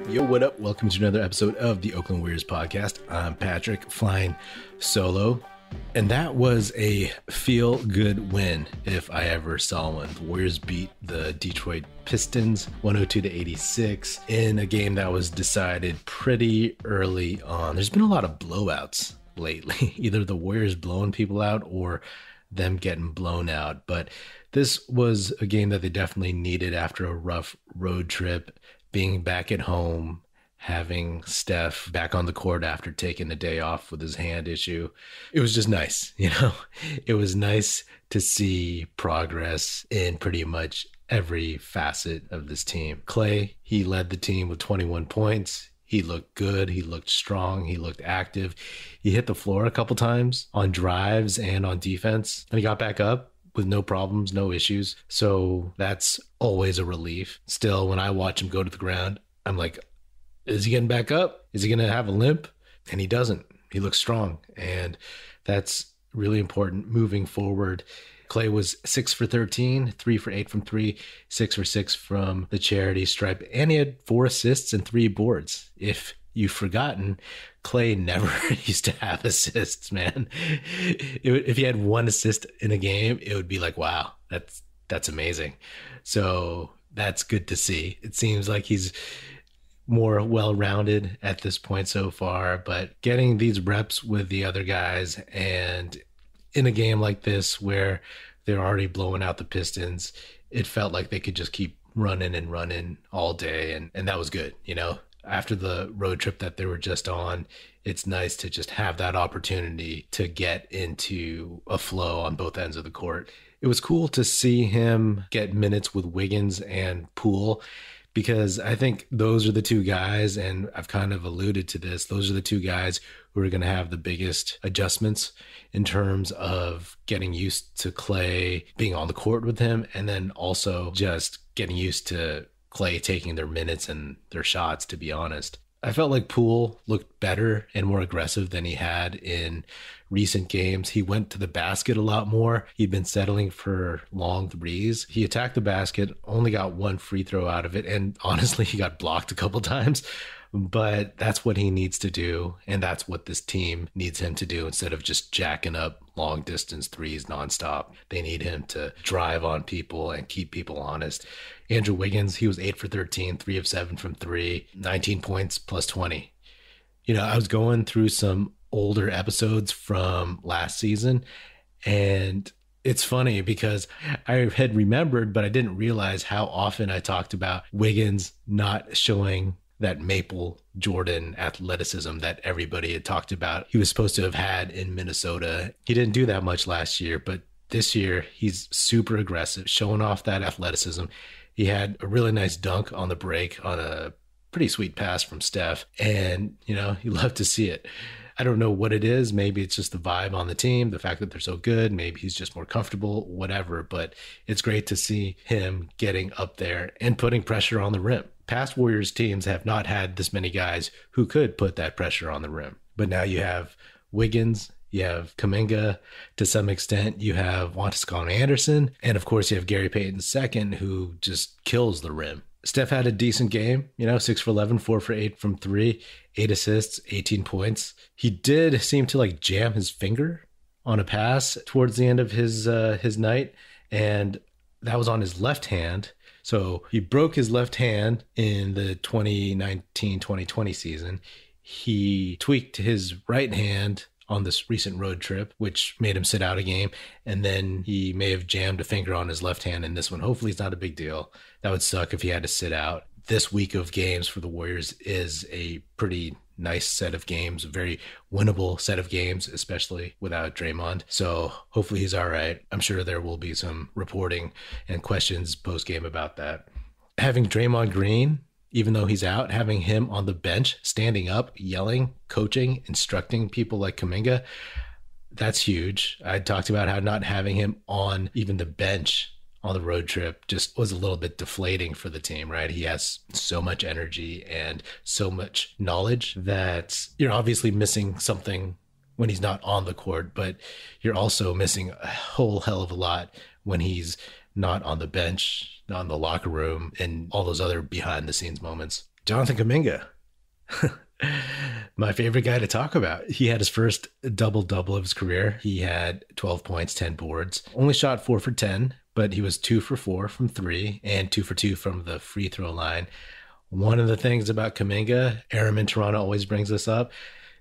Yo, what up? Welcome to another episode of the Oakland Warriors podcast. I'm Patrick, flying solo. And that was a feel-good win, if I ever saw one. The Warriors beat the Detroit Pistons 102-86 in a game that was decided pretty early on. There's been a lot of blowouts lately, either the Warriors blowing people out or them getting blown out. But this was a game that they definitely needed after a rough road trip, being back at home, having Steph back on the court after taking a day off with his hand issue. It was just nice, you know? It was nice to see progress in pretty much every facet of this team. Klay, he led the team with 21 points. He looked good. He looked strong. He looked active. He hit the floor a couple times on drives and on defense, and he got back up with no problems, no issues. So that's always a relief. Still, when I watch him go to the ground, I'm like, is he getting back up? Is he going to have a limp? And he doesn't. He looks strong. And that's really important moving forward. Klay was 6 for 13, 3 for 8 from 3, 6 for 6 from the charity stripe. And he had 4 assists and 3 boards. If you've forgotten, Klay never used to have assists, man. If he had 1 assist in a game, it would be like, wow, that's amazing. So that's good to see. It seems like he's more well-rounded at this point so far, but getting these reps with the other guys and in a game like this where they're already blowing out the Pistons, it felt like they could just keep running and running all day. And that was good. You know, after the road trip that they were just on, it's nice to just have that opportunity to get into a flow on both ends of the court. It was cool to see him get minutes with Wiggins and Poole, because I think those are the two guys, and I've kind of alluded to this, those are the two guys who are going to have the biggest adjustments in terms of getting used to Klay being on the court with him, and then also just getting used to Klay taking their minutes and their shots, to be honest. I felt like Poole looked better and more aggressive than he had in recent games. He went to the basket a lot more. He'd been settling for long threes. He attacked the basket, only got 1 free throw out of it. And honestly, he got blocked a couple times. But that's what he needs to do. And that's what this team needs him to do instead of just jacking up long distance threes nonstop. They need him to drive on people and keep people honest. Andrew Wiggins, he was 8 for 13, 3 of 7 from 3, 19 points plus 20. You know, I was going through some older episodes from last season, and it's funny because I had remembered, but I didn't realize how often I talked about Wiggins not showing that Maple Jordan athleticism that everybody had talked about he was supposed to have had in Minnesota. He didn't do that much last year, but this year he's super aggressive, showing off that athleticism. He had a really nice dunk on the break on a pretty sweet pass from Steph, and, you know, you love to see it. I don't know what it is. Maybe it's just the vibe on the team, the fact that they're so good. Maybe he's just more comfortable, whatever. But it's great to see him getting up there and putting pressure on the rim. Past Warriors teams have not had this many guys who could put that pressure on the rim. But now you have Wiggins, you have Kuminga to some extent, you have Wantascon Anderson, and of course you have Gary Payton II, who just kills the rim. Steph had a decent game, you know, 6 for 11, 4 for 8 from 3, 8 assists, 18 points. He did seem to like jam his finger on a pass towards the end of his night, and that was on his left hand. So he broke his left hand in the 2019-2020 season. He tweaked his right hand on this recent road trip, which made him sit out a game. And then he may have jammed a finger on his left hand in this one. Hopefully it's not a big deal. That would suck if he had to sit out. This week of games for the Warriors is a pretty nice set of games, a very winnable set of games, especially without Draymond. So hopefully he's all right. I'm sure there will be some reporting and questions post-game about that. Having Draymond Green, even though he's out, having him on the bench, standing up, yelling, coaching, instructing people like Kuminga, that's huge. I talked about how not having him on even the bench on the road trip just was a little bit deflating for the team, right? He has so much energy and so much knowledge that you're obviously missing something when he's not on the court, but you're also missing a whole hell of a lot when he's not on the bench, not in the locker room, and all those other behind the scenes moments. Jonathan Kuminga. My favorite guy to talk about. He had his first double-double of his career. He had 12 points, 10 boards. Only shot 4 for 10, but he was 2 for 4 from 3 and 2 for 2 from the free throw line. One of the things about Kuminga, Aram in Toronto always brings this up,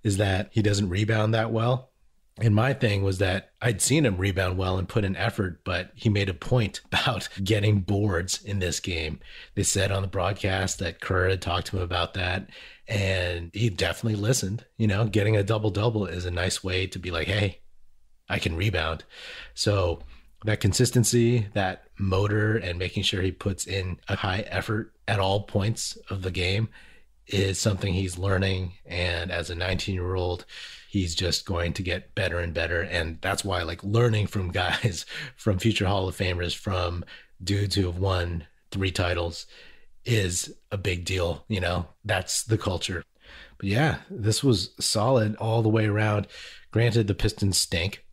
is that he doesn't rebound that well. And my thing was that I'd seen him rebound well and put in effort, but he made a point about getting boards in this game. They said on the broadcast that Kerr had talked to him about that, and he definitely listened. You know, getting a double-double is a nice way to be like, hey, I can rebound. So that consistency, that motor, and making sure he puts in a high effort at all points of the game is something he's learning. And as a 19-year-old, he's just going to get better and better. And that's why, like, learning from guys, from future Hall of Famers, from dudes who have won 3 titles is a big deal. You know, that's the culture. But yeah, this was solid all the way around. Granted, the Pistons stink.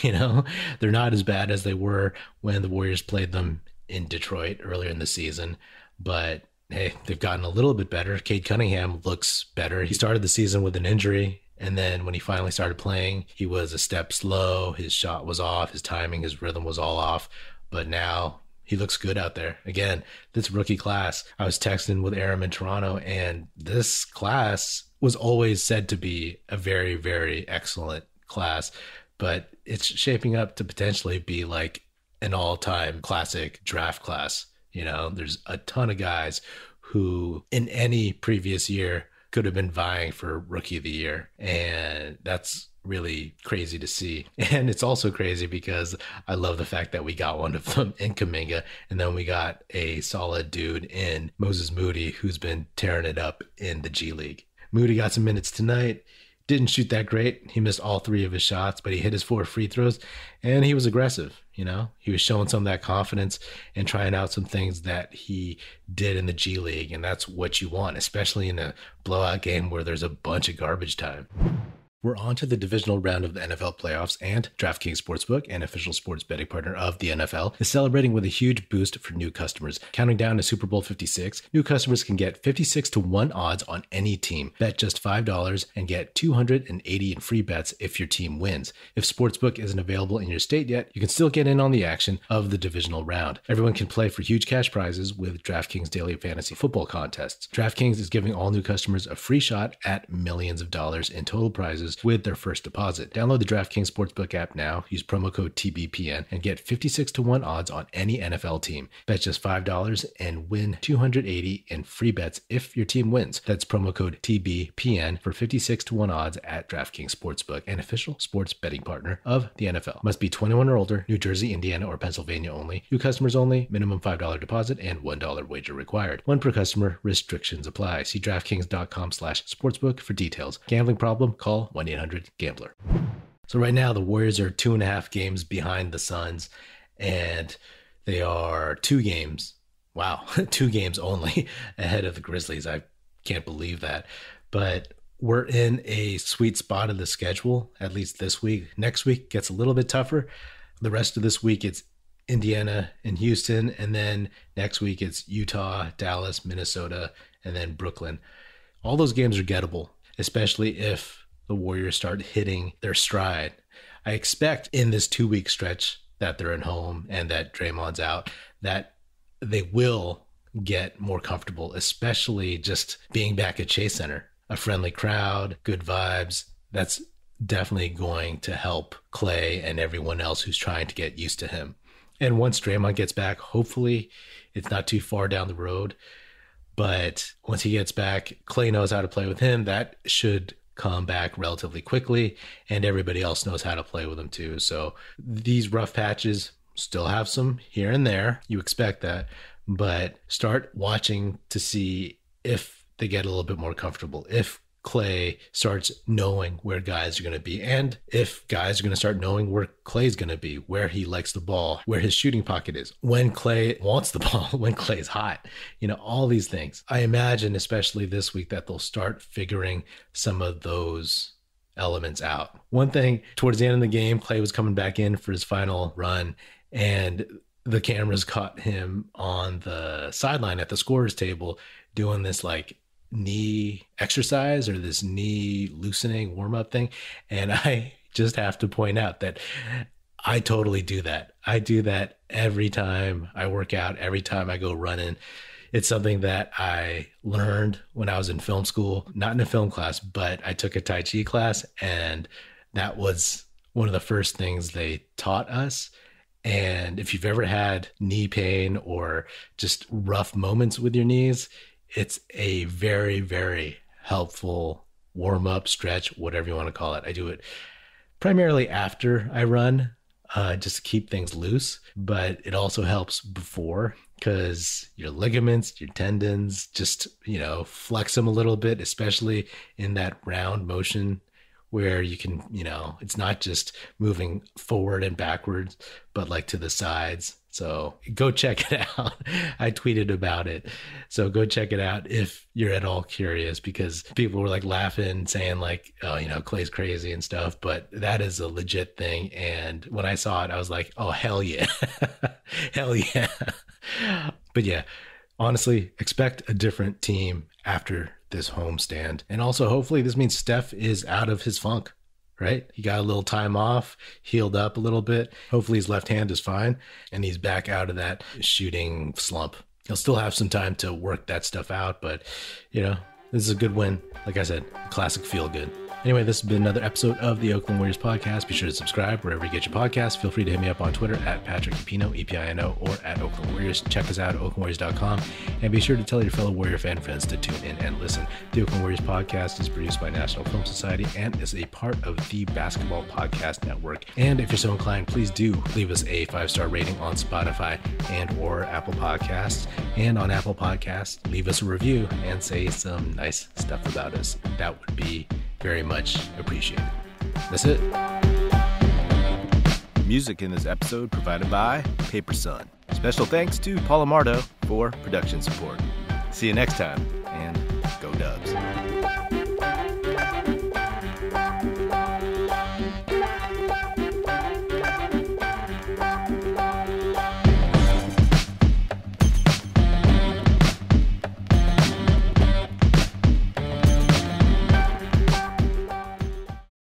You know, they're not as bad as they were when the Warriors played them in Detroit earlier in the season. But hey, they've gotten a little bit better. Cade Cunningham looks better. He started the season with an injury, and then when he finally started playing, he was a step slow. His shot was off. His timing, his rhythm was all off. But now he looks good out there. Again, this rookie class, I was texting with Aram in Toronto, and this class was always said to be a very, very excellent class. But it's shaping up to potentially be like an all-time classic draft class. You know, there's a ton of guys who in any previous year could have been vying for Rookie of the Year. And that's really crazy to see. And it's also crazy because I love the fact that we got one of them in Kuminga, and then we got a solid dude in Moses Moody, who's been tearing it up in the G League. Moody got some minutes tonight. Didn't shoot that great. He missed all 3 of his shots, but he hit his 4 free throws, and he was aggressive. You know, he was showing some of that confidence and trying out some things that he did in the G League. And that's what you want, especially in a blowout game where there's a bunch of garbage time. We're on to the divisional round of the NFL playoffs, and DraftKings Sportsbook, an official sports betting partner of the NFL, is celebrating with a huge boost for new customers. Counting down to Super Bowl 56, new customers can get 56-1 odds on any team. Bet just $5 and get $280 in free bets if your team wins. If Sportsbook isn't available in your state yet, you can still get in on the action of the divisional round. Everyone can play for huge cash prizes with DraftKings Daily Fantasy Football contests. DraftKings is giving all new customers a free shot at millions of dollars in total prizes with their first deposit. Download the DraftKings Sportsbook app now, use promo code TBPN, and get 56-1 odds on any NFL team. Bet just $5 and win $280 in free bets if your team wins. That's promo code TBPN for 56-1 odds at DraftKings Sportsbook, an official sports betting partner of the NFL. Must be 21 or older, New Jersey, Indiana, or Pennsylvania only. New customers only. Minimum $5 deposit and $1 wager required. One per customer. Restrictions apply. See DraftKings.com/sportsbook for details. Gambling problem? Call 1-800-GAMBLER. So right now the Warriors are 2.5 games behind the Suns, and they are 2 games. Wow, 2 games only ahead of the Grizzlies. I can't believe that. But we're in a sweet spot of the schedule, at least this week. Next week gets a little bit tougher. The rest of this week, it's Indiana and Houston. And then next week, it's Utah, Dallas, Minnesota, and then Brooklyn. All those games are gettable, especially if the Warriors start hitting their stride. I expect in this 2-week stretch that they're at home and that Draymond's out, that they will get more comfortable, especially just being back at Chase Center. A friendly crowd, good vibes. That's definitely going to help Klay and everyone else who's trying to get used to him. And once Draymond gets back, hopefully it's not too far down the road. But once he gets back, Klay knows how to play with him. That should come back relatively quickly, and everybody else knows how to play with him too. So these rough patches still have some here and there. You expect that, but start watching to see if they get a little bit more comfortable, if Klay starts knowing where guys are going to be, and if guys are going to start knowing where Klay's going to be, where he likes the ball, where his shooting pocket is, when Klay wants the ball, when Klay's hot, you know, all these things. I imagine, especially this week, that they'll start figuring some of those elements out. One thing, towards the end of the game, Klay was coming back in for his final run, and the cameras caught him on the sideline at the scorer's table doing this like knee exercise or this knee loosening warm-up thing. And I just have to point out that I totally do that. I do that every time I work out, every time I go running. It's something that I learned when I was in film school, not in a film class, but I took a Tai Chi class, and that was one of the first things they taught us. And if you've ever had knee pain or just rough moments with your knees, it's a very, very helpful warm-up, stretch, whatever you want to call it. I do it primarily after I run, just to keep things loose, but it also helps before, because your ligaments, your tendons, just, flex them a little bit, especially in that round motion where you can, it's not just moving forward and backwards, but like to the sides. So go check it out. I tweeted about it. So go check it out if you're at all curious, because people were like laughing, saying like, oh, Klay's crazy and stuff, but that is a legit thing. And when I saw it, I was like, oh, hell yeah. Hell yeah. But yeah, honestly, expect a different team after this homestand. And also, hopefully this means Steph is out of his funk, right? He got a little time off, healed up a little bit. Hopefully his left hand is fine and he's back out of that shooting slump. He'll still have some time to work that stuff out, but this is a good win. Like I said, classic feel good. Anyway, this has been another episode of the Oakland Warriors podcast. Be sure to subscribe wherever you get your podcasts. Feel free to hit me up on Twitter at Patrick Epino, Epino, or at Oakland Warriors. Check us out at oaklandwarriors.com. And be sure to tell your fellow Warrior fan friends to tune in and listen. The Oakland Warriors podcast is produced by National Film Society and is a part of the Basketball Podcast Network. And if you're so inclined, please do leave us a 5-star rating on Spotify and or Apple Podcasts. And on Apple Podcasts, leave us a review and say some nice stuff about us. That would be very much appreciated. That's it. Music in this episode provided by Paper Sun. Special thanks to Paul Amardo for production support. See you next time, and go Dubs.